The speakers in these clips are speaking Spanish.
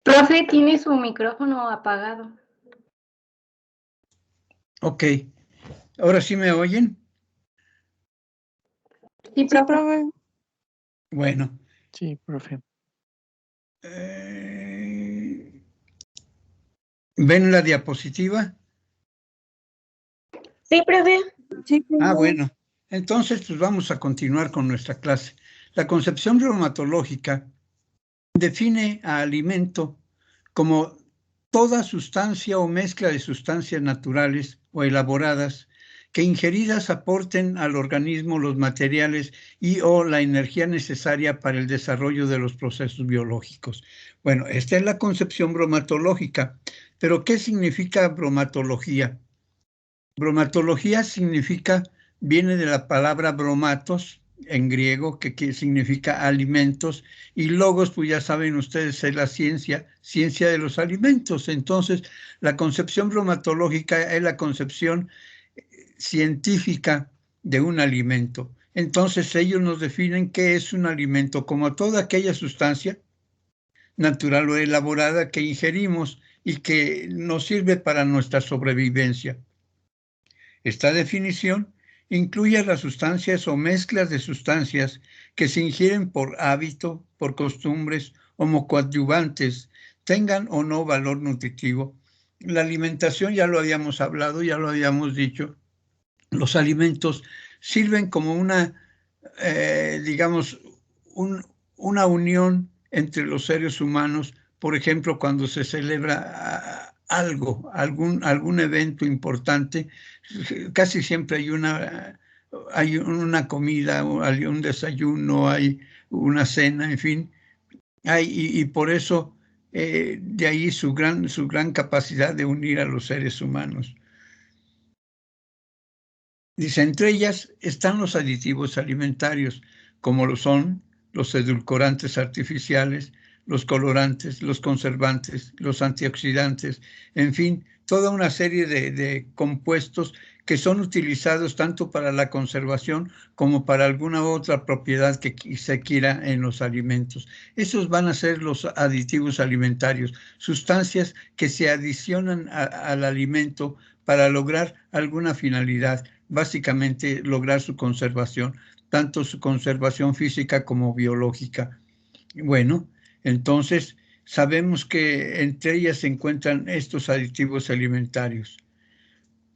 Profe, tiene su micrófono apagado. Ok. ¿Ahora sí me oyen? Sí, Sí, profe. profe. Bueno. Sí, profe. ¿Ven la diapositiva? Sí, profe. Sí, profe. Bueno. Entonces, pues vamos a continuar con nuestra clase. La concepción bromatológica define a alimento como toda sustancia o mezcla de sustancias naturales o elaboradas que ingeridas aporten al organismo los materiales y o la energía necesaria para el desarrollo de los procesos biológicos. Bueno, esta es la concepción bromatológica. Pero, ¿qué significa bromatología? Bromatología viene de la palabra bromatos, en griego, que significa alimentos, y logos, pues ya saben ustedes, es la ciencia de los alimentos. Entonces, la concepción bromatológica es la concepción científica de un alimento. Entonces, ellos nos definen qué es un alimento como toda aquella sustancia natural o elaborada que ingerimos y que nos sirve para nuestra sobrevivencia. Esta definición incluye las sustancias o mezclas de sustancias que se ingieren por hábito, por costumbres o coadyuvantes, tengan o no valor nutritivo. La alimentación ya lo habíamos hablado, ya lo habíamos dicho. Los alimentos sirven como una, digamos, una unión entre los seres humanos. Por ejemplo, cuando se celebra algún evento importante, casi siempre hay una comida, hay un desayuno, hay una cena, en fin. Y por eso, de ahí su gran capacidad de unir a los seres humanos. Dice, entre ellas están los aditivos alimentarios, como lo son los edulcorantes artificiales, los colorantes, los conservantes, los antioxidantes, en fin, toda una serie de compuestos que son utilizados tanto para la conservación como para alguna otra propiedad que se quiera en los alimentos. Esos van a ser los aditivos alimentarios, sustancias que se adicionan al alimento para lograr alguna finalidad, básicamente lograr su conservación, tanto su conservación física como biológica. Bueno, entonces sabemos que entre ellas se encuentran estos aditivos alimentarios.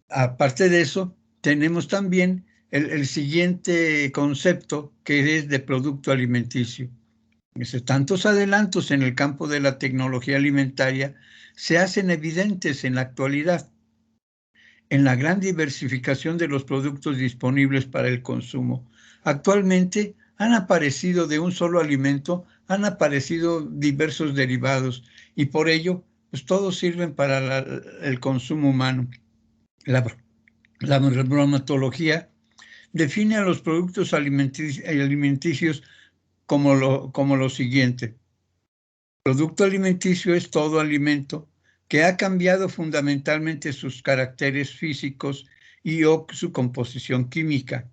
Aparte de eso, tenemos también el siguiente concepto, que es de producto alimenticio. Tantos adelantos en el campo de la tecnología alimentaria se hacen evidentes en la actualidad en la gran diversificación de los productos disponibles para el consumo. Actualmente han aparecido de un solo alimento, han aparecido diversos derivados y por ello, pues todos sirven para el consumo humano. La bromatología define a los productos alimenticios como lo siguiente. Producto alimenticio es todo alimento que ha cambiado fundamentalmente sus caracteres físicos y o su composición química,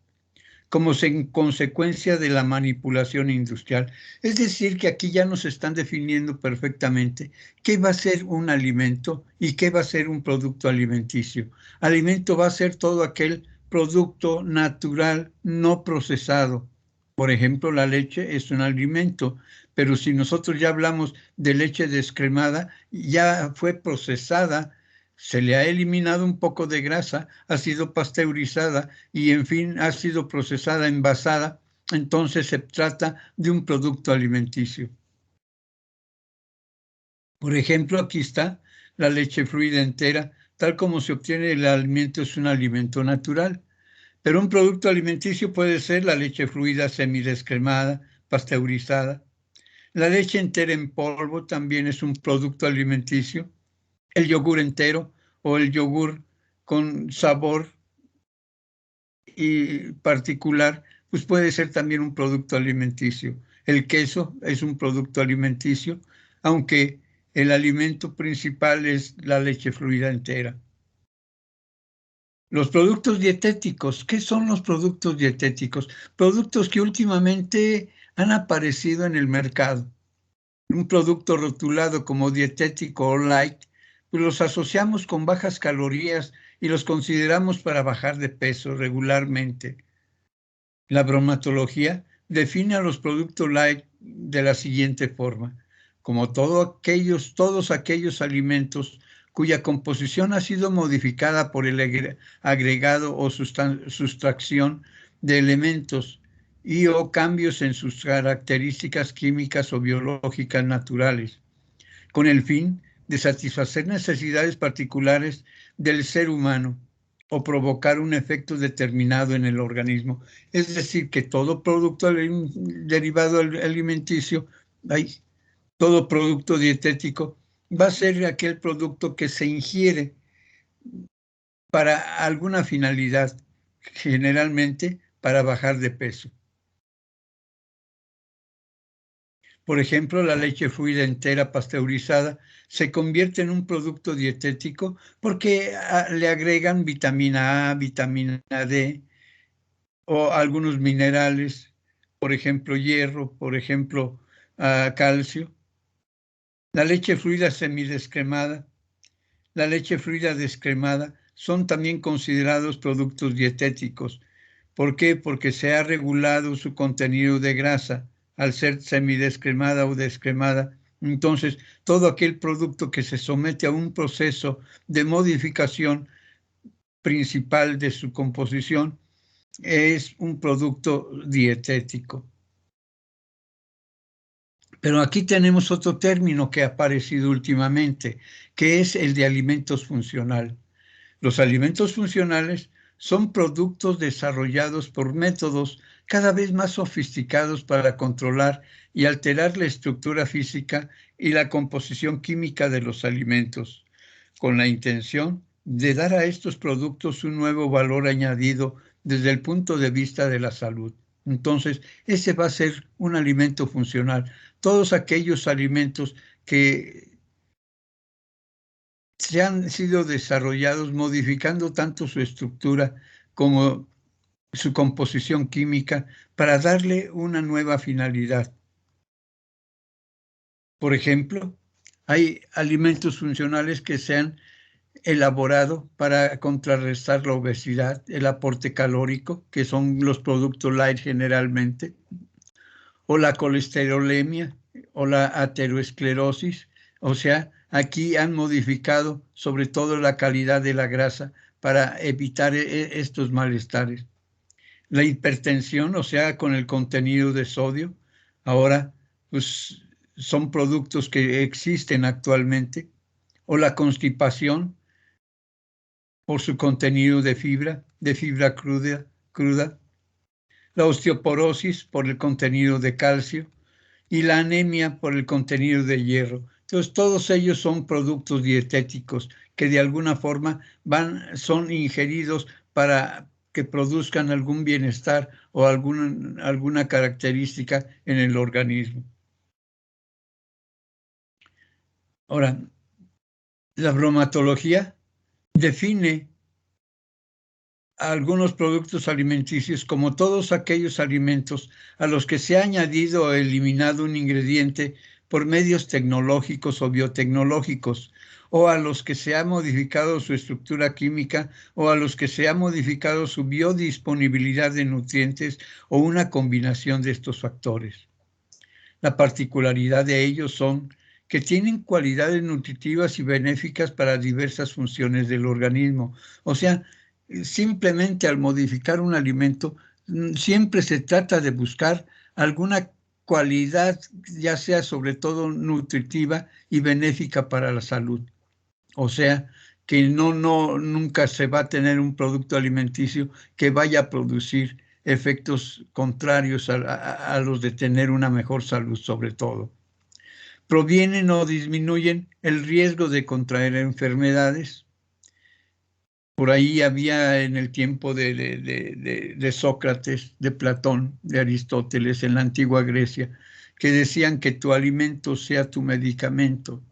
como consecuencia de la manipulación industrial. Es decir, que aquí ya nos están definiendo perfectamente qué va a ser un alimento y qué va a ser un producto alimenticio. Alimento va a ser todo aquel producto natural no procesado. Por ejemplo, la leche es un alimento, pero si nosotros ya hablamos de leche descremada, ya fue procesada, se le ha eliminado un poco de grasa, ha sido pasteurizada y, en fin, ha sido procesada, envasada, entonces se trata de un producto alimenticio. Por ejemplo, aquí está la leche fluida entera, tal como se obtiene el alimento, es un alimento natural. Pero un producto alimenticio puede ser la leche fluida semidescremada, pasteurizada. La leche entera en polvo también es un producto alimenticio. El yogur entero o el yogur con sabor y particular, pues puede ser también un producto alimenticio. El queso es un producto alimenticio, aunque el alimento principal es la leche fluida entera. Los productos dietéticos. ¿Qué son los productos dietéticos? Productos que últimamente han aparecido en el mercado. un producto rotulado como dietético o light, pues los asociamos con bajas calorías y los consideramos para bajar de peso regularmente. La bromatología define a los productos light de la siguiente forma: como todos aquellos alimentos cuya composición ha sido modificada por el agregado o sustracción de elementos y o cambios en sus características químicas o biológicas naturales, con el fin de satisfacer necesidades particulares del ser humano o provocar un efecto determinado en el organismo. Es decir, que todo producto derivado alimenticio, todo producto dietético, va a ser aquel producto que se ingiere para alguna finalidad, generalmente para bajar de peso. Por ejemplo, la leche fluida entera pasteurizada se convierte en un producto dietético porque le agregan vitamina A, vitamina D o algunos minerales, por ejemplo, hierro, por ejemplo, calcio. La leche fluida semidescremada, la leche fluida descremada son también considerados productos dietéticos. ¿Por qué? Porque se ha regulado su contenido de grasa al ser semidescremada o descremada. Entonces, todo aquel producto que se somete a un proceso de modificación principal de su composición es un producto dietético. Pero aquí tenemos otro término que ha aparecido últimamente, que es el de alimentos funcionales. Los alimentos funcionales son productos desarrollados por métodos cada vez más sofisticados para controlar y alterar la estructura física y la composición química de los alimentos, con la intención de dar a estos productos un nuevo valor añadido desde el punto de vista de la salud. Entonces, ese va a ser un alimento funcional. Todos aquellos alimentos que se han sido desarrollados modificando tanto su estructura como su composición química para darle una nueva finalidad. Por ejemplo, hay alimentos funcionales que se han elaborado para contrarrestar la obesidad, el aporte calórico, que son los productos light generalmente, o la colesterolemia, o la aterosclerosis. O sea, aquí han modificado sobre todo la calidad de la grasa para evitar estos malestares. La hipertensión, o sea, con el contenido de sodio, ahora pues son productos que existen actualmente, o la constipación por su contenido de fibra cruda, la osteoporosis por el contenido de calcio y la anemia por el contenido de hierro. Entonces, todos ellos son productos dietéticos que de alguna forma son ingeridos para que produzcan algún bienestar o alguna característica en el organismo. Ahora, la bromatología define a algunos productos alimenticios como todos aquellos alimentos a los que se ha añadido o eliminado un ingrediente por medios tecnológicos o biotecnológicos, o a los que se ha modificado su estructura química, o a los que se ha modificado su biodisponibilidad de nutrientes, o una combinación de estos factores. La particularidad de ellos son que tienen cualidades nutritivas y benéficas para diversas funciones del organismo. O sea, simplemente al modificar un alimento, siempre se trata de buscar alguna cualidad, ya sea sobre todo nutritiva y benéfica para la salud. O sea, que nunca se va a tener un producto alimenticio que vaya a producir efectos contrarios a los de tener una mejor salud, sobre todo. Provienen o disminuyen el riesgo de contraer enfermedades. Por ahí había en el tiempo de Sócrates, de Platón, de Aristóteles, en la antigua Grecia, que decían que tu alimento sea tu medicamento,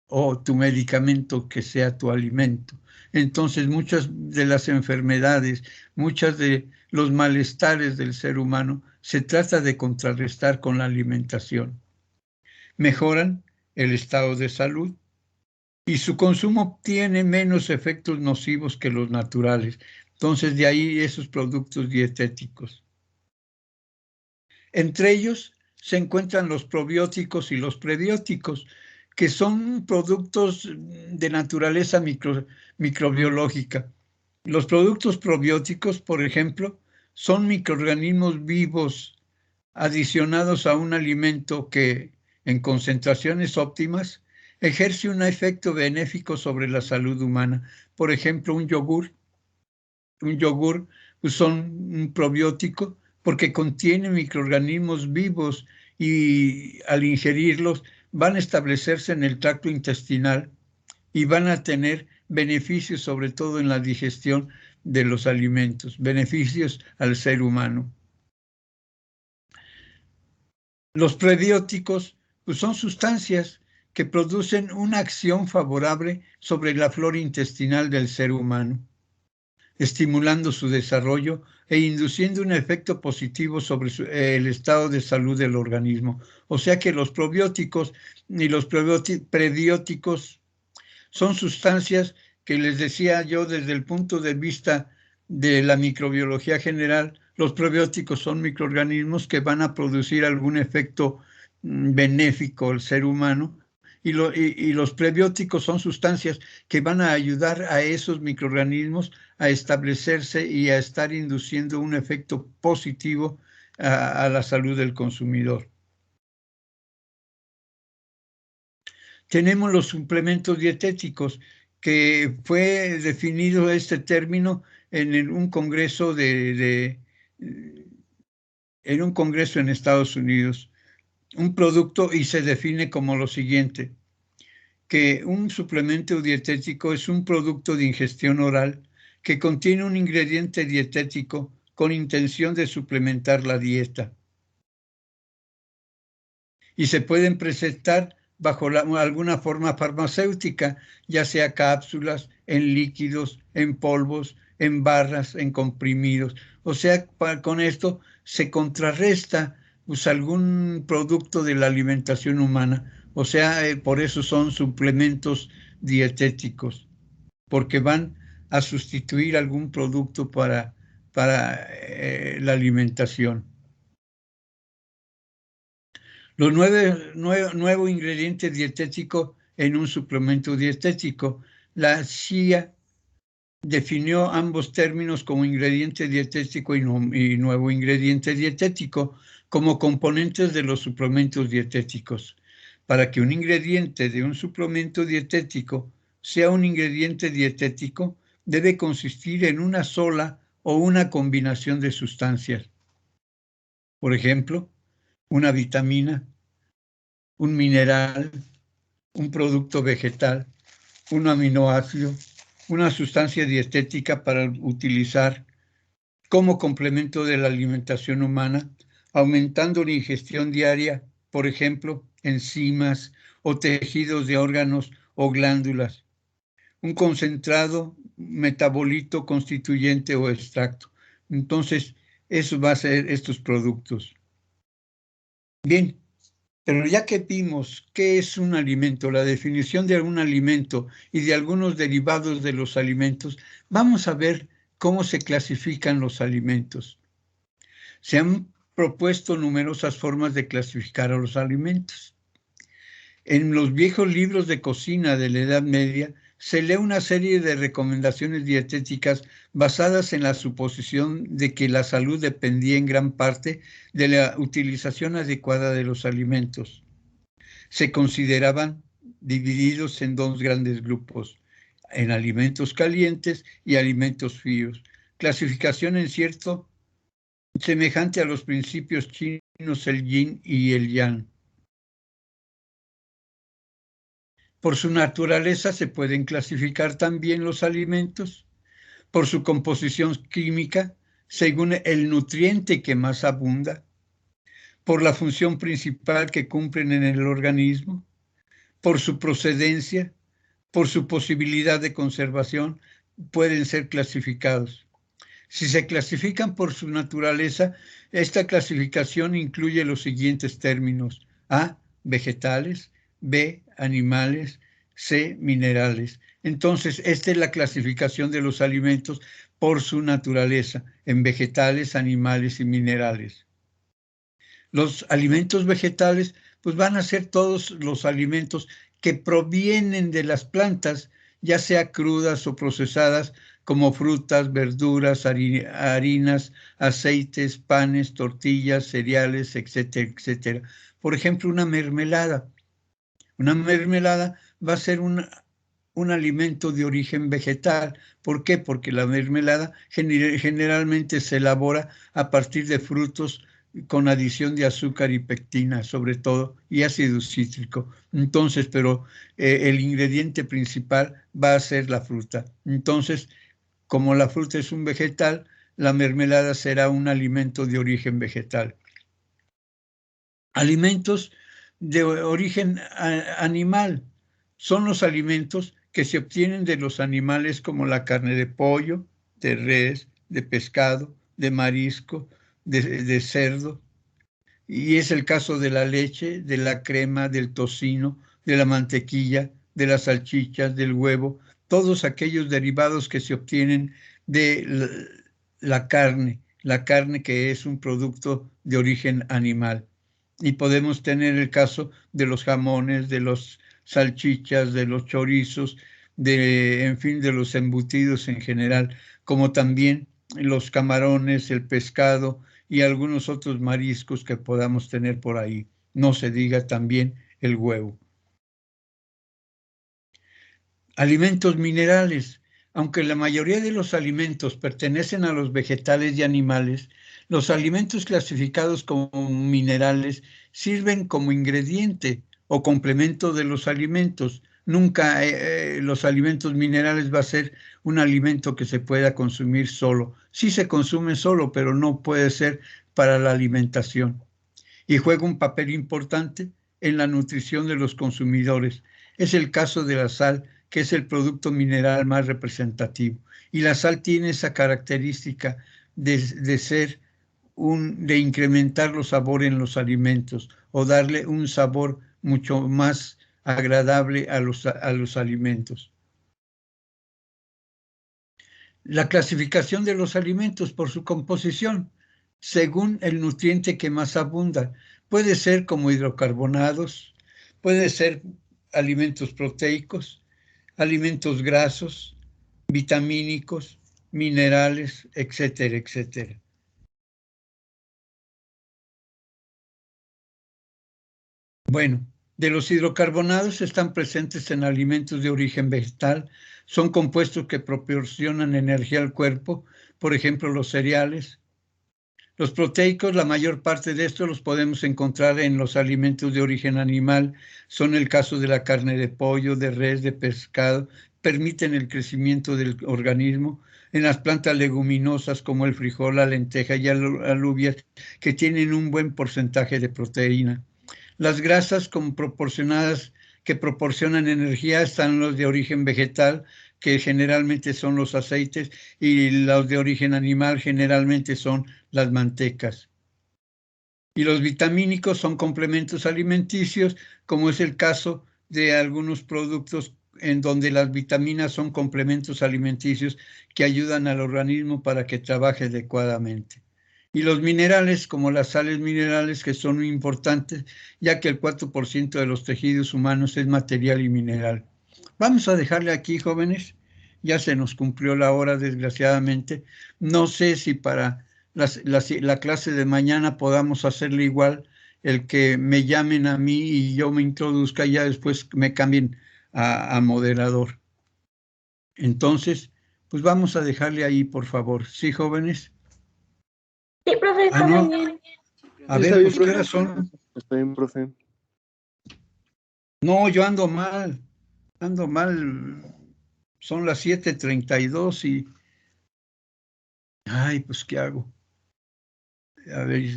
o tu medicamento que sea tu alimento. Entonces, muchas de las enfermedades, muchas de los malestares del ser humano, se trata de contrarrestar con la alimentación. mejoran el estado de salud y su consumo tiene menos efectos nocivos que los naturales. Entonces, de ahí esos productos dietéticos. Entre ellos se encuentran los probióticos y los prebióticos, que son productos de naturaleza microbiológica. Los productos probióticos, por ejemplo, son microorganismos vivos adicionados a un alimento que, en concentraciones óptimas, ejerce un efecto benéfico sobre la salud humana. Por ejemplo, un yogur. Un yogur pues, son un probiótico porque contiene microorganismos vivos y al ingerirlos van a establecerse en el tracto intestinal y van a tener beneficios sobre todo en la digestión de los alimentos, beneficios al ser humano. Los prebióticos pues, son sustancias que producen una acción favorable sobre la flora intestinal del ser humano, estimulando su desarrollo e induciendo un efecto positivo sobre el estado de salud del organismo. O sea que los probióticos y los prebióticos son sustancias que les decía yo desde el punto de vista de la microbiología general, los probióticos son microorganismos que van a producir algún efecto benéfico al ser humano y los prebióticos son sustancias que van a ayudar a esos microorganismos a establecerse y a estar induciendo un efecto positivo a la salud del consumidor. Tenemos los suplementos dietéticos, que fue definido este término en un congreso en un congreso en Estados Unidos. Un producto y se define como lo siguiente, que un suplemento dietético es un producto de ingestión oral que contiene un ingrediente dietético con intención de suplementar la dieta. Y se pueden presentar bajo alguna forma farmacéutica, ya sea cápsulas, en líquidos, en polvos, en barras, en comprimidos. O sea, con esto se contrarresta pues, algún producto de la alimentación humana. O sea, por eso son suplementos dietéticos, porque van a sustituir algún producto para la alimentación. Los nuevo ingrediente dietético en un suplemento dietético. La CIA definió ambos términos como ingrediente dietético y nuevo ingrediente dietético como componentes de los suplementos dietéticos. Para que un ingrediente de un suplemento dietético sea un ingrediente dietético, debe consistir en una sola o una combinación de sustancias. Por ejemplo, una vitamina, un mineral, un producto vegetal, un aminoácido, una sustancia dietética para utilizar como complemento de la alimentación humana, aumentando la ingestión diaria, por ejemplo, enzimas o tejidos de órganos o glándulas, un concentrado, metabolito constituyente o extracto. Entonces, eso va a ser estos productos. Bien, pero ya que vimos qué es un alimento, la definición de un alimento y de algunos derivados de los alimentos, vamos a ver cómo se clasifican los alimentos. Se han propuesto numerosas formas de clasificar a los alimentos. En los viejos libros de cocina de la Edad Media se lee una serie de recomendaciones dietéticas basadas en la suposición de que la salud dependía en gran parte de la utilización adecuada de los alimentos. Se consideraban divididos en dos grandes grupos, en alimentos calientes y alimentos fríos. Clasificación en cierto semejante a los principios chinos, el yin y el yang. Por su naturaleza se pueden clasificar también los alimentos por su composición química, según el nutriente que más abunda, por la función principal que cumplen en el organismo, por su procedencia, por su posibilidad de conservación, pueden ser clasificados. Si se clasifican por su naturaleza, esta clasificación incluye los siguientes términos. A, vegetales, B, animales, C, minerales. Entonces, esta es la clasificación de los alimentos por su naturaleza, en vegetales, animales y minerales. Los alimentos vegetales, pues van a ser todos los alimentos que provienen de las plantas, ya sea crudas o procesadas, como frutas, verduras, harinas, aceites, panes, tortillas, cereales, etcétera, etcétera. Por ejemplo, una mermelada. Una mermelada va a ser un alimento de origen vegetal. ¿Por qué? Porque la mermelada generalmente se elabora a partir de frutos con adición de azúcar y pectina, sobre todo, y ácido cítrico. Entonces, pero el ingrediente principal va a ser la fruta. Entonces, como la fruta es un vegetal, la mermelada será un alimento de origen vegetal. Alimentos de origen animal son los alimentos que se obtienen de los animales, como la carne de pollo, de res, de pescado, de marisco, de cerdo. Y es el caso de la leche, de la crema, del tocino, de la mantequilla, de las salchichas, del huevo, todos aquellos derivados que se obtienen de la carne que es un producto de origen animal. Y podemos tener el caso de los jamones, de los salchichas, de los chorizos, en fin, de los embutidos en general, como también los camarones, el pescado y algunos otros mariscos que podamos tener por ahí. No se diga también el huevo. Alimentos minerales. Aunque la mayoría de los alimentos pertenecen a los vegetales y animales, los alimentos clasificados como minerales sirven como ingrediente o complemento de los alimentos. Nunca los alimentos minerales va a ser un alimento que se pueda consumir solo. Sí se consume solo, pero no puede ser para la alimentación. Y juega un papel importante en la nutrición de los consumidores. Es el caso de la sal, que es el producto mineral más representativo. Y la sal tiene esa característica de ser de incrementar los sabores en los alimentos o darle un sabor mucho más agradable a los alimentos. La clasificación de los alimentos por su composición, según el nutriente que más abunda. Puede ser como hidrocarbonados, puede ser alimentos proteicos, alimentos grasos, vitamínicos, minerales, etcétera, etcétera. Bueno, de los hidrocarbonados están presentes en alimentos de origen vegetal, son compuestos que proporcionan energía al cuerpo, por ejemplo, los cereales. Los proteicos, la mayor parte de estos los podemos encontrar en los alimentos de origen animal, son el caso de la carne de pollo, de res, de pescado, permiten el crecimiento del organismo. En las plantas leguminosas como el frijol, la lenteja y alubias, que tienen un buen porcentaje de proteína. Las grasas que proporcionan energía están los de origen vegetal, que generalmente son los aceites, y los de origen animal generalmente son las mantecas. Y los vitamínicos son complementos alimenticios, como es el caso de algunos productos en donde las vitaminas son complementos alimenticios que ayudan al organismo para que trabaje adecuadamente. Y los minerales, como las sales minerales, que son muy importantes, ya que el 4% de los tejidos humanos es material y mineral. Vamos a dejarle aquí, jóvenes. Ya se nos cumplió la hora, desgraciadamente. No sé si para la clase de mañana podamos hacerle igual, el que me llamen a mí y yo me introduzca y ya después me cambien a moderador. Entonces, pues vamos a dejarle ahí, por favor. ¿Sí, jóvenes? Sí, profe, está no. muy bien. A ver, pues, ¿qué horas son? Está bien, profe. No, yo ando mal. Son las 7:32 y... Ay, pues, ¿qué hago? A ver.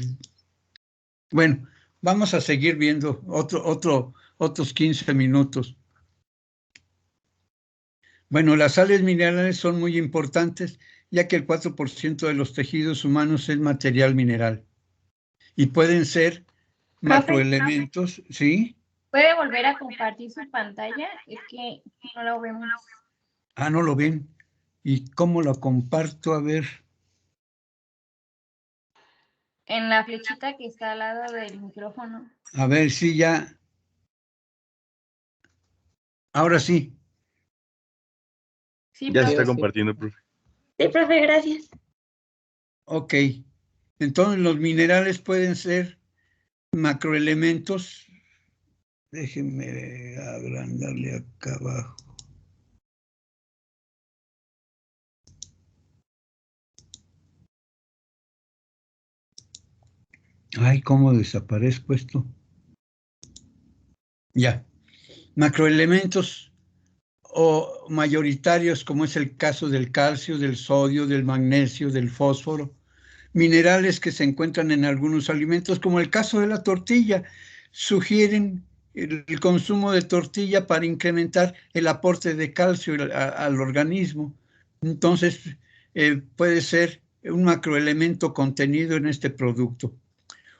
Bueno, vamos a seguir viendo otros 15 minutos. Bueno, las sales minerales son muy importantes, ya que el 4% de los tejidos humanos es material mineral. Y pueden ser macroelementos, ¿sí? ¿Puede volver a compartir su pantalla? Es que no lo vemos. Ah, ¿no lo ven? ¿Y cómo lo comparto? A ver. En la flechita que está al lado del micrófono. A ver si ya. Ahora sí. Sí, Ya se profe. está compartiendo, profe. Sí, profe, gracias. Ok. Entonces los minerales pueden ser macroelementos. Déjenme agrandarle acá abajo. Ay, ¿cómo desaparezco esto? Ya. Macroelementos o mayoritarios, como es el caso del calcio, del sodio, del magnesio, del fósforo. Minerales que se encuentran en algunos alimentos, como el caso de la tortilla, sugieren el consumo de tortilla para incrementar el aporte de calcio al organismo. Entonces, puede ser un macroelemento contenido en este producto.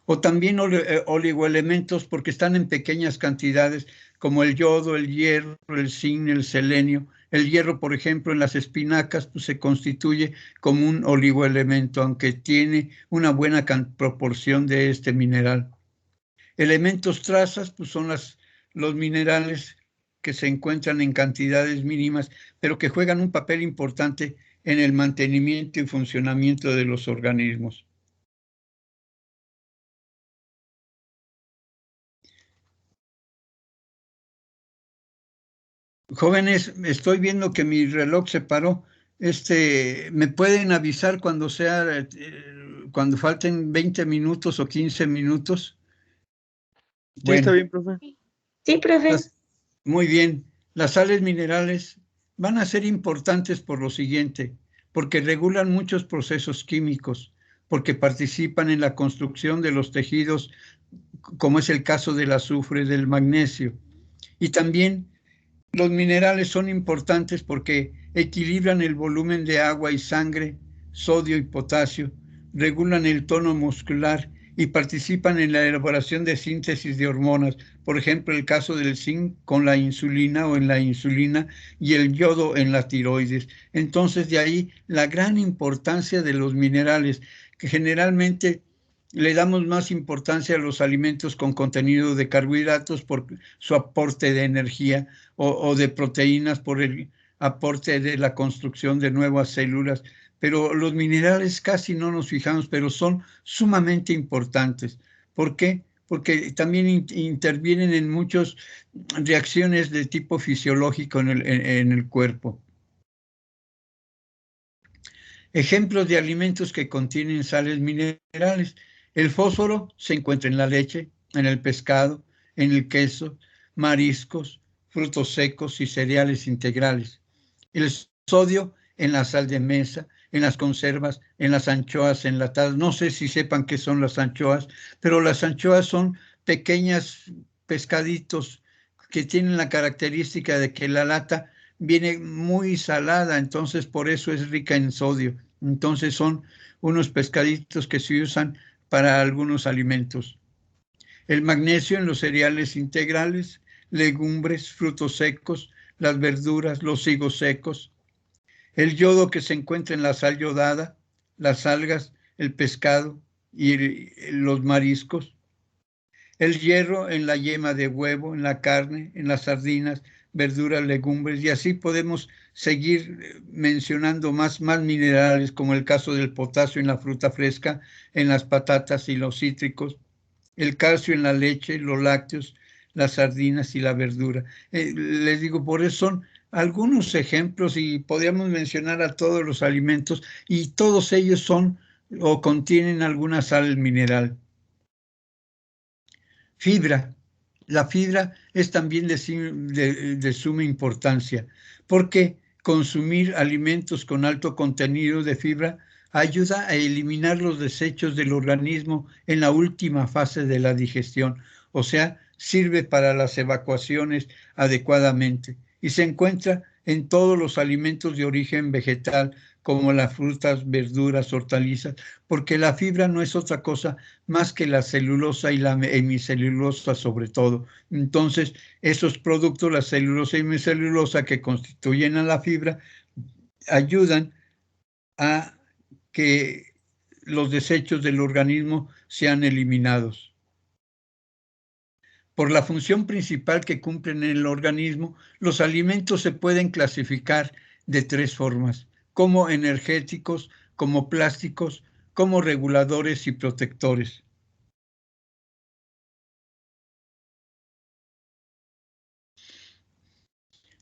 O también oligoelementos porque están en pequeñas cantidades, como el yodo, el hierro, el zinc, el selenio. El hierro, por ejemplo, en las espinacas, pues, se constituye como un oligoelemento, aunque tiene una buena proporción de este mineral. Elementos trazas, pues son los minerales que se encuentran en cantidades mínimas, pero que juegan un papel importante en el mantenimiento y funcionamiento de los organismos. Jóvenes, estoy viendo que mi reloj se paró. ¿Me pueden avisar cuando cuando falten 20 minutos o 15 minutos? Sí, está Bueno, bien, profe. Sí, profe. muy bien. Las sales minerales van a ser importantes por lo siguiente, porque regulan muchos procesos químicos, porque participan en la construcción de los tejidos, como es el caso del azufre, del magnesio, y también los minerales son importantes porque equilibran el volumen de agua y sangre, sodio y potasio, regulan el tono muscular y participan en la elaboración de síntesis de hormonas. Por ejemplo, el caso del zinc con la insulina o en la insulina y el yodo en la tiroides. Entonces, de ahí la gran importancia de los minerales, que generalmente le damos más importancia a los alimentos con contenido de carbohidratos por su aporte de energía o de proteínas por el aporte de la construcción de nuevas células, pero los minerales casi no nos fijamos, pero son sumamente importantes. ¿Por qué? Porque también intervienen en muchas reacciones de tipo fisiológico en el cuerpo. Ejemplos de alimentos que contienen sales minerales. El fósforo se encuentra en la leche, en el pescado, en el queso, mariscos, frutos secos y cereales integrales. El sodio en la sal de mesa, en las conservas, en las anchoas enlatadas. No sé si sepan qué son las anchoas, pero las anchoas son pequeños pescaditos que tienen la característica de que la lata viene muy salada, entonces por eso es rica en sodio. Entonces son unos pescaditos que se usan para algunos alimentos. El magnesio en los cereales integrales, legumbres, frutos secos, las verduras, los higos secos. El yodo que se encuentra en la sal yodada, las algas, el pescado y los mariscos. El hierro en la yema de huevo, en la carne, en las sardinas, verduras, legumbres, y así podemos seguir mencionando más minerales, como el caso del potasio en la fruta fresca, en las patatas y los cítricos, el calcio en la leche, los lácteos, las sardinas y la verdura. Les digo, por eso son algunos ejemplos y podríamos mencionar a todos los alimentos y todos ellos son o contienen alguna sal mineral. Fibra. La fibra es también de suma importancia porque consumir alimentos con alto contenido de fibra ayuda a eliminar los desechos del organismo en la última fase de la digestión, o sea, sirve para las evacuaciones adecuadamente y se encuentra en todos los alimentos de origen vegetal, como las frutas, verduras, hortalizas, porque la fibra no es otra cosa más que la celulosa y la hemicelulosa sobre todo. Entonces, esos productos, la celulosa y hemicelulosa que constituyen a la fibra, ayudan a que los desechos del organismo sean eliminados. Por la función principal que cumplen en el organismo, los alimentos se pueden clasificar de 3 formas: como energéticos, como plásticos, como reguladores y protectores.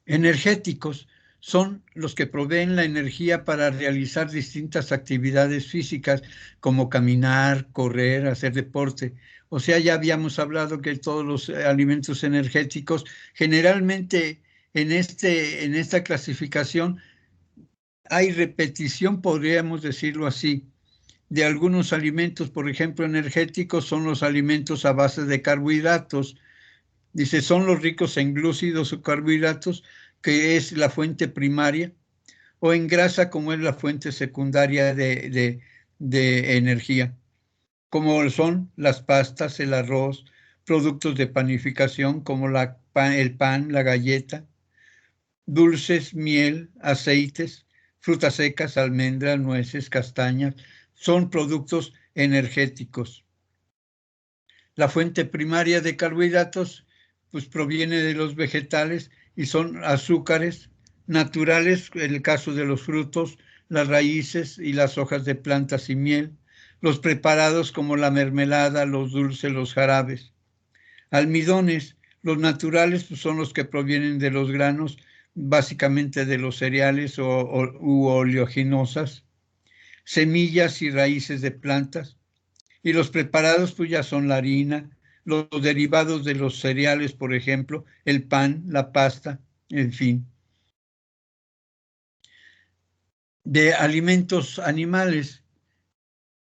Energéticos son los que proveen la energía para realizar distintas actividades físicas, como caminar, correr, hacer deporte. O sea, ya habíamos hablado que todos los alimentos energéticos, generalmente en esta clasificación, hay repetición, podríamos decirlo así, de algunos alimentos. Por ejemplo, energéticos son los alimentos a base de carbohidratos. Dice, son los ricos en glúcidos o carbohidratos, que es la fuente primaria, o en grasa, como es la fuente secundaria de energía, como son las pastas, el arroz, productos de panificación, como el pan, la galleta, dulces, miel, aceites, frutas secas, almendras, nueces, castañas, son productos energéticos. La fuente primaria de carbohidratos pues proviene de los vegetales y son azúcares naturales, en el caso de los frutos, las raíces y las hojas de plantas y miel, los preparados como la mermelada, los dulces, los jarabes. Almidones, los naturales pues son los que provienen de los granos, básicamente de los cereales u oleaginosas, semillas y raíces de plantas. Y los preparados pues ya son la harina, los derivados de los cereales, por ejemplo, el pan, la pasta, en fin. De alimentos animales,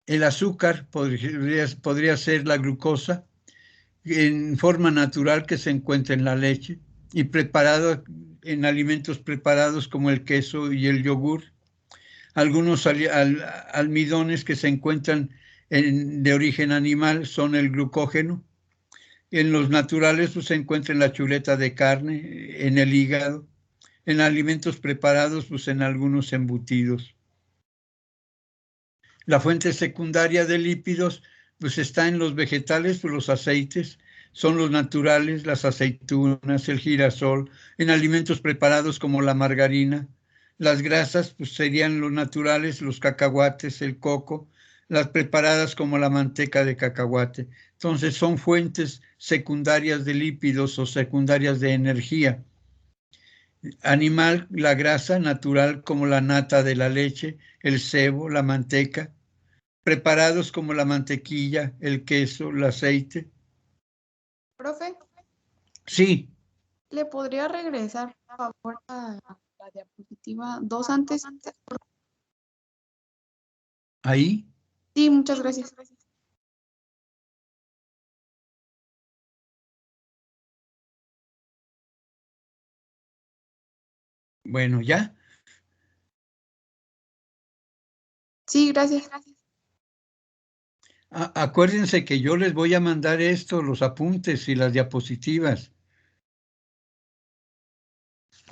el azúcar podría ser la glucosa en forma natural que se encuentra en la leche y preparado en alimentos preparados como el queso y el yogur. Algunos almidones que se encuentran de origen animal son el glucógeno. En los naturales pues, se encuentra en la chuleta de carne, en el hígado, en alimentos preparados, pues en algunos embutidos. La fuente secundaria de lípidos pues está en los vegetales, pues los aceites son los naturales, las aceitunas, el girasol, en alimentos preparados como la margarina. Las grasas pues serían los naturales, los cacahuates, el coco, las preparadas como la manteca de cacahuate. Entonces son fuentes secundarias de lípidos o secundarias de energía. Animal, la grasa natural como la nata de la leche, el sebo, la manteca. Preparados como la mantequilla, el queso, el aceite. Profe, Sí, ¿le podría regresar, por favor, a la diapositiva 2 antes? ahí. Sí, muchas gracias. Bueno, ¿ya? Sí, gracias. Acuérdense que yo les voy a mandar esto, los apuntes y las diapositivas.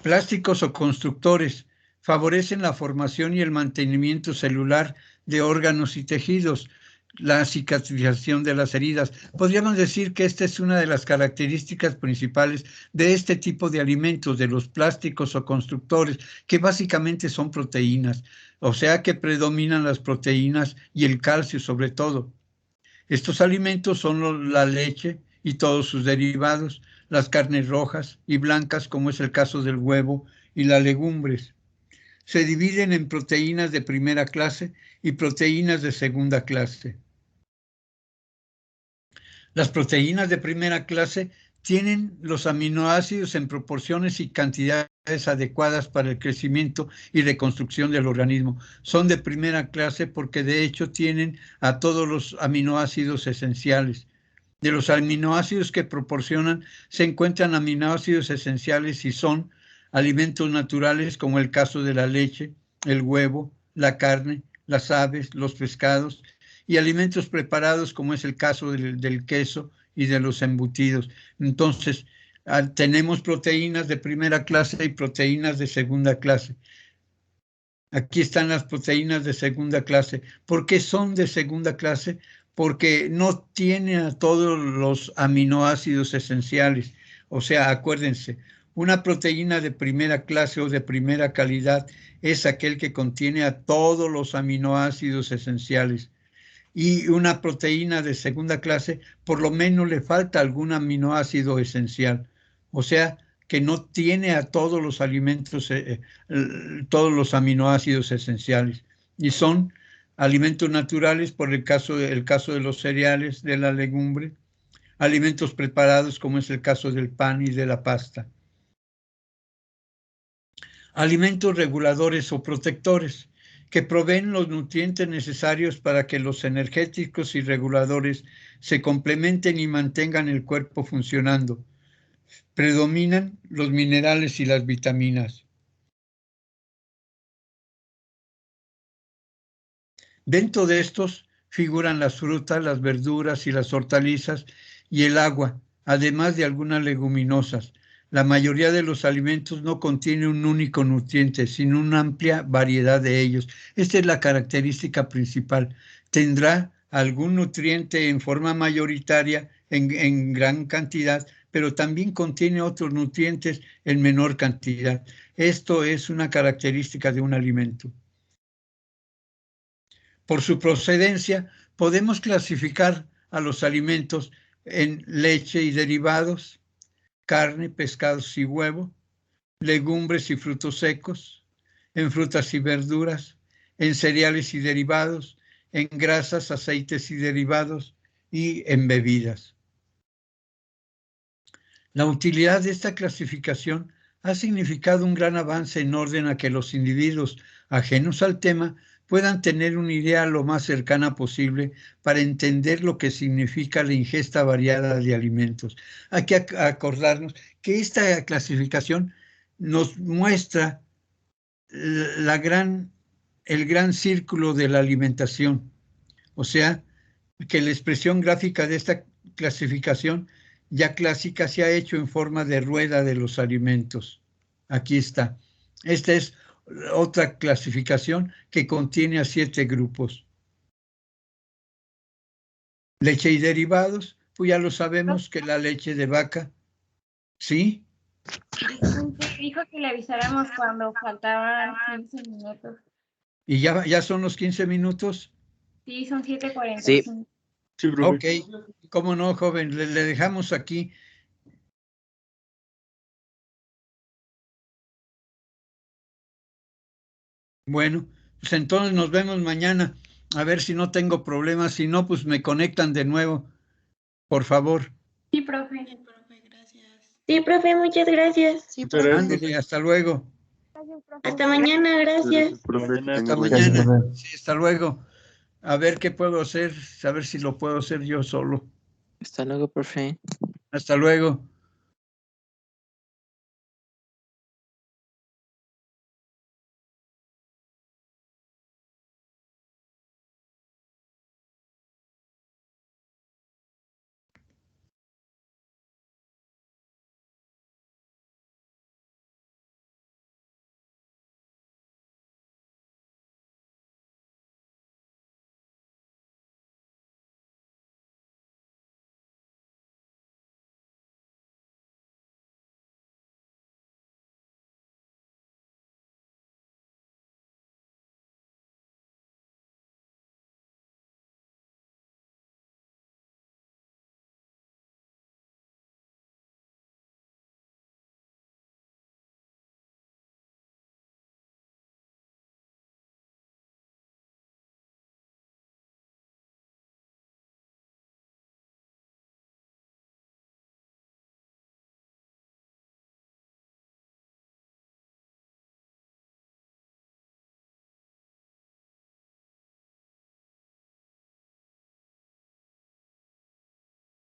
Plásticos o constructores favorecen la formación y el mantenimiento celular de órganos y tejidos, la cicatrización de las heridas. Podríamos decir que esta es una de las características principales de este tipo de alimentos, de los plásticos o constructores, que básicamente son proteínas, o sea que predominan las proteínas y el calcio sobre todo. Estos alimentos son la leche y todos sus derivados, las carnes rojas y blancas, como es el caso del huevo y las legumbres. Se dividen en proteínas de primera clase y proteínas de segunda clase. Las proteínas de primera clase tienen los aminoácidos en proporciones y cantidades adecuadas para el crecimiento y reconstrucción del organismo. Son de primera clase porque de hecho tienen a todos los aminoácidos esenciales. De los aminoácidos que proporcionan, se encuentran aminoácidos esenciales y son alimentos naturales como el caso de la leche, el huevo, la carne, las aves, los pescados, y alimentos preparados como es el caso del queso y de los embutidos. Entonces, tenemos proteínas de primera clase y proteínas de segunda clase. Aquí están las proteínas de segunda clase. ¿Por qué son de segunda clase? Porque no tiene a todos los aminoácidos esenciales. O sea, acuérdense, una proteína de primera clase o de primera calidad es aquel que contiene a todos los aminoácidos esenciales. Y una proteína de segunda clase, por lo menos le falta algún aminoácido esencial. O sea, que no tiene a todos los alimentos, todos los aminoácidos esenciales. Y son alimentos naturales, por el caso de los cereales, de la legumbre, alimentos preparados, como es el caso del pan y de la pasta. Alimentos reguladores o protectores, que proveen los nutrientes necesarios para que los energéticos y reguladores se complementen y mantengan el cuerpo funcionando. Predominan los minerales y las vitaminas. Dentro de estos figuran las frutas, las verduras y las hortalizas y el agua, además de algunas leguminosas. La mayoría de los alimentos no contiene un único nutriente, sino una amplia variedad de ellos. Esta es la característica principal. Tendrá algún nutriente en forma mayoritaria, en gran cantidad, pero también contiene otros nutrientes en menor cantidad. Esto es una característica de un alimento. Por su procedencia, podemos clasificar a los alimentos en leche y derivados, carne, pescados y huevo, legumbres y frutos secos, en frutas y verduras, en cereales y derivados, en grasas, aceites y derivados y en bebidas. La utilidad de esta clasificación ha significado un gran avance en orden a que los individuos ajenos al tema puedan tener una idea lo más cercana posible para entender lo que significa la ingesta variada de alimentos. Hay que acordarnos que esta clasificación nos muestra el gran círculo de la alimentación. O sea, que la expresión gráfica de esta clasificación ya clásica se ha hecho en forma de rueda de los alimentos. Aquí está. Esta es otra clasificación que contiene a 7 grupos. Leche y derivados, pues ya lo sabemos que la leche de vaca, ¿sí? Dijo que le avisáramos cuando faltaban 15 minutos. ¿Y ya son los 15 minutos? Sí, son 7:45. Sí. Sí, profe. Ok, cómo no, joven, le dejamos aquí. Bueno, pues entonces nos vemos mañana. A ver si no tengo problemas. Si no, pues me conectan de nuevo. Por favor. Sí, profe. Sí, profe, gracias. Sí, profe, muchas gracias. Sí, Muchas profe. gracias. Ándale, hasta luego. Hasta mañana, gracias. Profe. Hasta mañana. Sí, hasta luego. A ver qué puedo hacer, a ver si lo puedo hacer yo solo. Hasta luego, profe. Hasta luego.